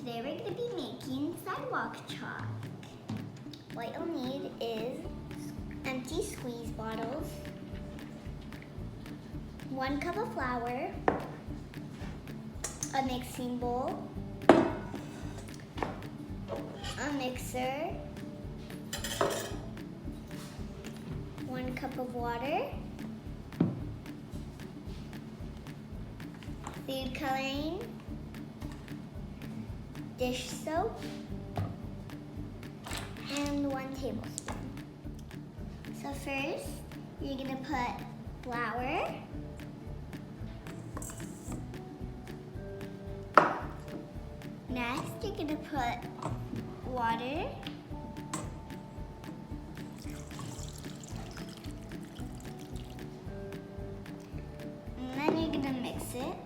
Today we're going to be making sidewalk chalk. What you'll need is empty squeeze bottles, 1 cup of flour, a mixing bowl, a mixer, 1 cup of water, food coloring, dish soap, and 1 tablespoon. So first, you're gonna put flour, next you're gonna put water, and then you're gonna mix it.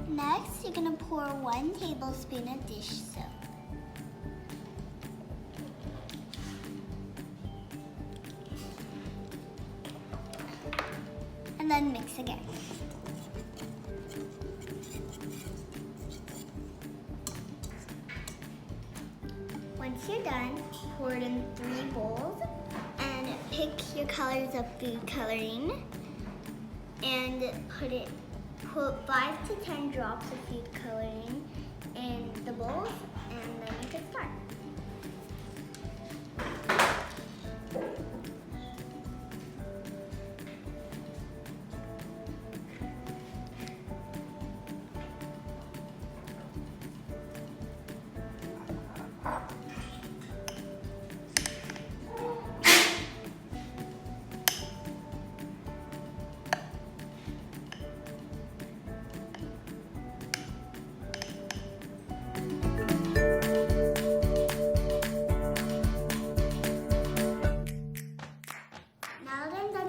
Next, you're gonna pour 1 tablespoon of dish soap. And then mix again. Once you're done, pour it in 3 bowls and pick your colors of food coloring and put 5 to 10 drops of food coloring in the bowls, and then you can start.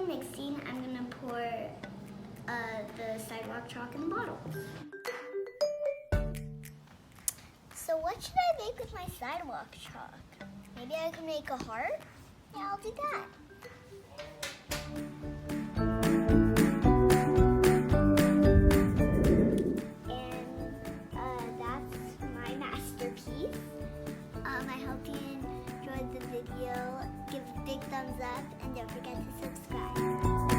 Mixing, I'm gonna pour the sidewalk chalk in the bottle. So what should I make with my sidewalk chalk? Maybe I can make a heart? Yeah, I'll do that. And that's my masterpiece. I hope you enjoyed the video. Give a big thumbs up and don't forget to subscribe.